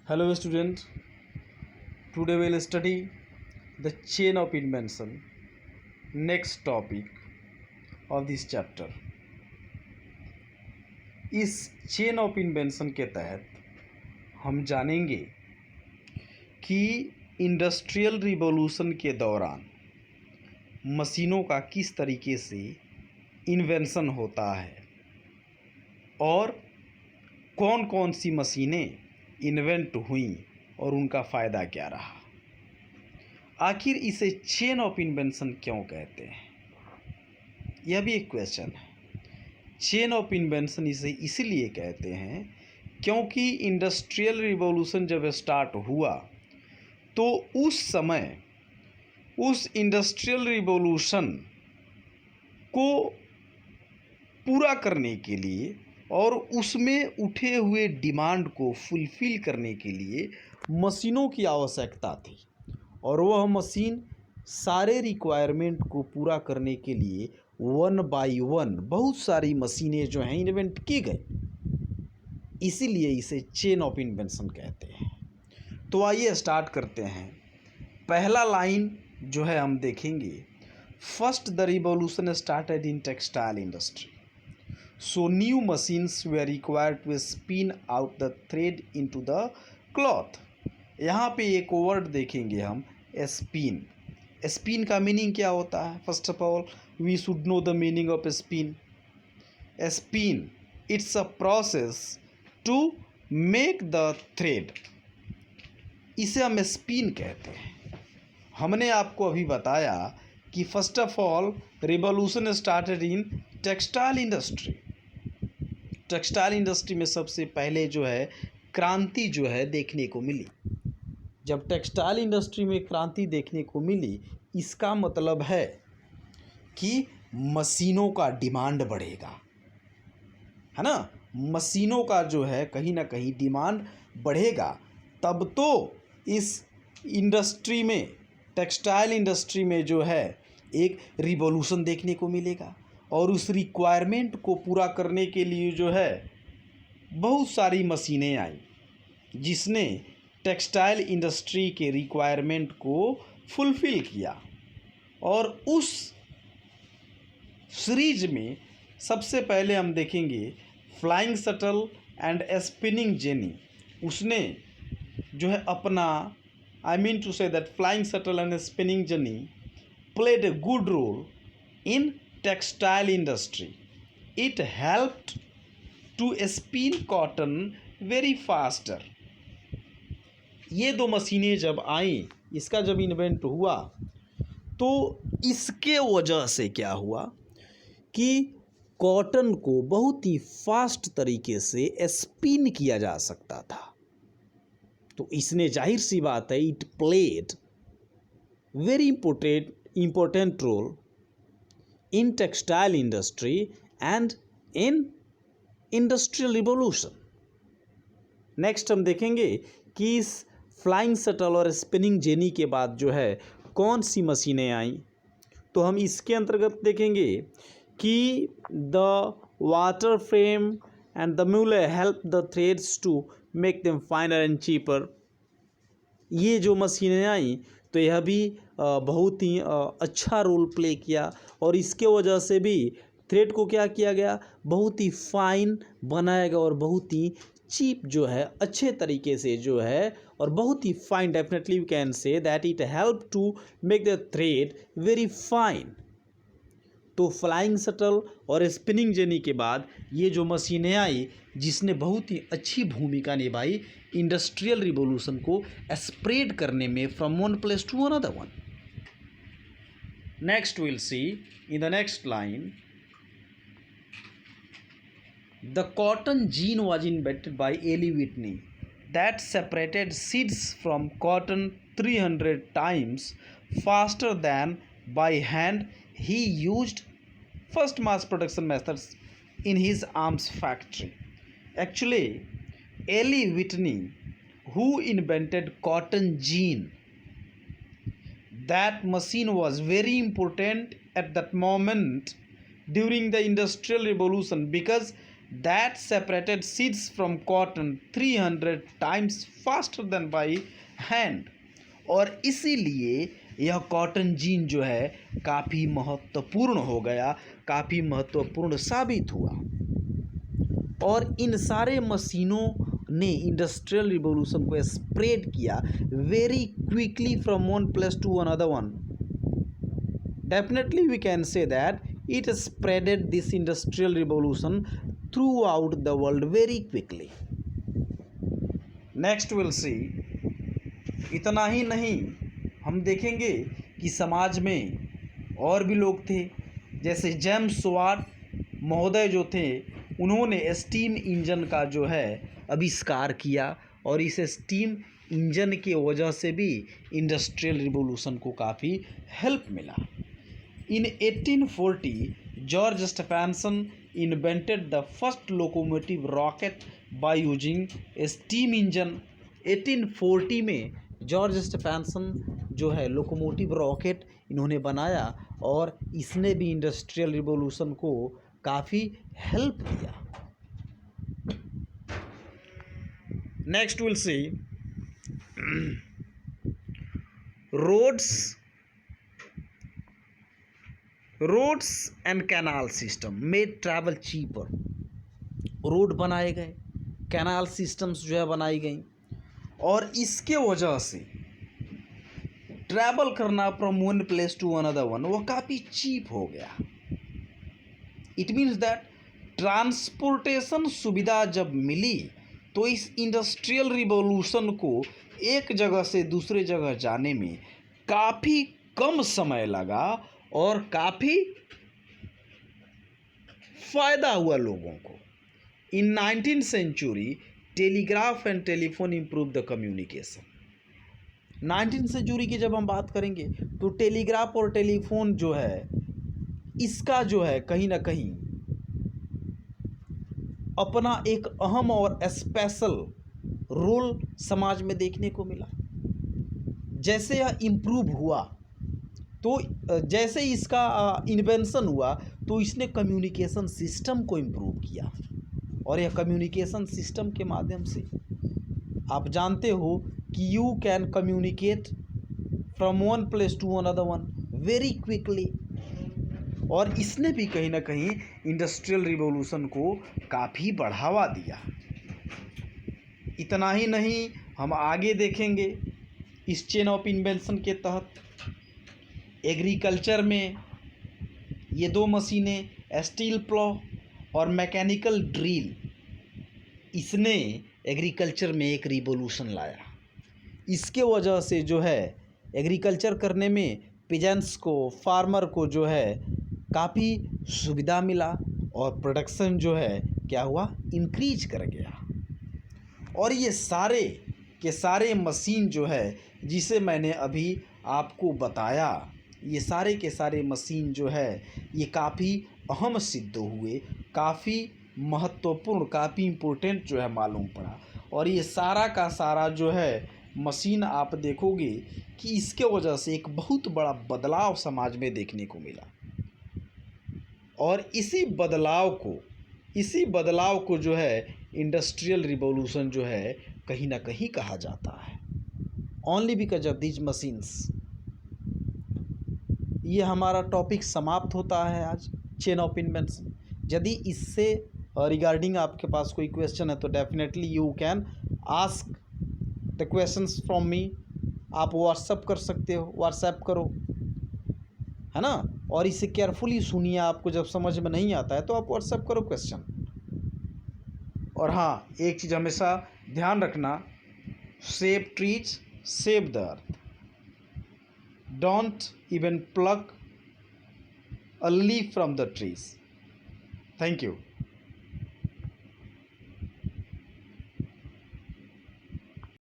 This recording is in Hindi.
Hello student, today we'll study the chain of invention, next topic of this chapter. इस चेन ऑफ इन्वेंशन के तहत हम जानेंगे कि इंडस्ट्रियल रिवॉल्यूशन के दौरान मशीनों का किस तरीके से इन्वेंशन होता है और कौन कौन सी मशीनें इन्वेंट हुई और उनका फ़ायदा क्या रहा। आखिर इसे चेन ऑफ इन्वेंशन क्यों कहते हैं, यह भी एक क्वेश्चन है। चेन ऑफ इन्वेंशन इसे इसलिए कहते हैं क्योंकि इंडस्ट्रियल रिवॉल्यूशन जब स्टार्ट हुआ तो उस समय उस इंडस्ट्रियल रिवॉल्यूशन को पूरा करने के लिए और उसमें उठे हुए डिमांड को फुलफ़िल करने के लिए मशीनों की आवश्यकता थी और वह मशीन सारे रिक्वायरमेंट को पूरा करने के लिए वन बाय वन बहुत सारी मशीनें जो हैं इन्वेंट की गई, इसीलिए इसे चेन ऑफ इन्वेंशन कहते हैं। तो आइए स्टार्ट करते हैं। पहला लाइन जो है हम देखेंगे, first the revolution started in textile industry, so new machines were required to spin out the thread into the cloth। यहाँ पे एक वर्ड देखेंगे हम, स्पिन। स्पिन का मीनिंग क्या होता है? First of all we should know the meaning of spin. Spin it's a process to make the thread, इसे हम स्पिन कहते हैं। हमने आपको अभी बताया कि first of all revolution started in textile industry. Textile industry में सबसे पहले जो है क्रांति जो है देखने को मिली। जब टेक्सटाइल इंडस्ट्री में क्रांति देखने को मिली, इसका मतलब है कि मशीनों का डिमांड बढ़ेगा, है ना। मशीनों का जो है कहीं ना कहीं डिमांड बढ़ेगा, तब तो इस इंडस्ट्री में, टेक्सटाइल इंडस्ट्री में जो है एक रिवॉल्यूशन देखने को मिलेगा और उस रिक्वायरमेंट को पूरा करने के लिए जो है बहुत सारी मशीनें आई, जिसने टेक्सटाइल इंडस्ट्री के रिक्वायरमेंट को फुलफ़िल किया। और उस सीरीज में सबसे पहले हम देखेंगे flying shuttle and spinning jenny. उसने जो है अपना, I mean to say that flying shuttle and spinning jenny played a good role in textile industry. It helped to spin cotton very faster। ये दो मशीनें जब आईं, इसका जब इन्वेंट हुआ तो इसके वजह से क्या हुआ कि कॉटन को बहुत ही फास्ट तरीके से स्पिन किया जा सकता था। तो इसने, जाहिर सी बात है, it played very important role in textile industry and in industrial revolution। Next हम देखेंगे कि इस फ्लाइंग शटल और स्पिनिंग जेनी के बाद जो है कौन सी मशीनें आई। तो हम इसके अंतर्गत देखेंगे कि the water frame and the mule help the threads to make them finer and cheaper. ये जो मशीनें आई तो यह भी बहुत ही अच्छा रोल प्ले किया और इसके वजह से भी थ्रेड को क्या किया गया, बहुत ही फाइन बनाया गया और बहुत ही चीप जो है, अच्छे तरीके से जो है, और बहुत ही fine. Definitely we can say that it help to make the thread very fine. तो फ्लाइंग शटल और स्पिनिंग जेनी के बाद ये जो मशीनें आई, जिसने बहुत ही अच्छी भूमिका निभाई इंडस्ट्रियल रिवॉल्यूशन को स्प्रेड करने में from one place to another one. Next will see in the next line, the cotton gin was invented by Eli Whitney that separated seeds from cotton 300 times faster than by hand। He used first mass production methods in his arms factory। Actually, Eli Whitney, who invented cotton gin, that machine was very important at that moment during the industrial revolution because that separated seeds from cotton 300 times faster than by hand। और इसीलिए यह कॉटन जीन जो है काफ़ी महत्वपूर्ण हो गया, काफ़ी महत्वपूर्ण साबित हुआ। और इन सारे मशीनों ने इंडस्ट्रियल रिवॉल्यूशन को स्प्रेड किया very quickly from one place to another one. Definitely we can say that it spreaded this industrial revolution throughout the world very quickly। next we'll see, इतना ही नहीं, हम देखेंगे कि समाज में और भी लोग थे, जैसे जेम्स वाट महोदय जो थे, उन्होंने स्टीम इंजन का जो है आविष्कार किया और इस स्टीम इंजन की वजह से भी इंडस्ट्रियल रिवॉल्यूशन को काफ़ी हेल्प मिला। In 1840, George Stephenson invented the first locomotive rocket by using a steam engine। 1840 में जॉर्ज स्टेफेंसन जो है लोकोमोटिव रॉकेट इन्होंने बनाया और इसने भी इंडस्ट्रियल रिवॉल्यूशन को काफ़ी हेल्प किया। Next will see roads and canal system made travel cheaper. Road बनाए गए, कैनाल सिस्टम्स जो है बनाई गई और इसके वजह से ट्रैवल करना from one place to another one वो काफ़ी चीप हो गया। इट मीन्स दैट ट्रांसपोर्टेशन सुविधा जब मिली तो इस इंडस्ट्रियल रिवॉल्यूशन को एक जगह से दूसरे जगह जाने में काफ़ी कम समय लगा और काफ़ी फ़ायदा हुआ लोगों को। In 19th century telegraph and telephone improve the communication. 19th century की जब हम बात करेंगे तो टेलीग्राफ और टेलीफोन जो है इसका जो है कहीं ना कहीं अपना एक अहम और स्पेशल रोल समाज में देखने को मिला। जैसे यह इम्प्रूव हुआ तो जैसे इसका इन्वेंशन हुआ तो इसने कम्युनिकेशन सिस्टम को इम्प्रूव किया और यह कम्युनिकेशन सिस्टम के माध्यम से आप जानते हो कि you can communicate from one place to another one very quickly. और इसने भी कहीं ना कहीं इंडस्ट्रियल रिवॉल्यूशन को काफ़ी बढ़ावा दिया। इतना ही नहीं, हम आगे देखेंगे इस चेन ऑफ इन्वेंशन के तहत एग्रीकल्चर में ये दो मशीनें स्टील प्लॉ और मैकेनिकल ड्रिल, इसने एग्रीकल्चर में एक रिवॉल्यूशन लाया। इसके वजह से जो है एग्रीकल्चर करने में पिजेंट्स को, फार्मर को जो है काफ़ी सुविधा मिला और प्रोडक्शन जो है क्या हुआ, इंक्रीज कर गया। और ये सारे के सारे मशीन जो है जिसे मैंने अभी आपको बताया, ये सारे के सारे मशीन जो है ये काफ़ी अहम सिद्ध हुए, काफ़ी महत्वपूर्ण, काफ़ी इम्पोर्टेंट जो है मालूम पड़ा। और ये सारा का सारा जो है मशीन आप देखोगे कि इसके वजह से एक बहुत बड़ा बदलाव समाज में देखने को मिला। और इसी बदलाव को जो है इंडस्ट्रियल रिवॉल्यूशन जो है कहीं ना कहीं कहा जाता है। Only because of these machines. ये हमारा टॉपिक समाप्त होता है आज, चेन ऑफ इन्वेंशन। यदि इससे रिगार्डिंग आपके पास कोई क्वेश्चन है तो definitely you can ask the questions from me. आप व्हाट्सअप कर सकते हो, व्हाट्सएप करो, है ना। और इसे केयरफुली सुनिए, आपको जब समझ में नहीं आता है तो आप व्हाट्सएप करो क्वेश्चन। और हाँ, एक चीज़ हमेशा ध्यान रखना, save trees save the earth. Don't even pluck a leaf from the trees. Thank you.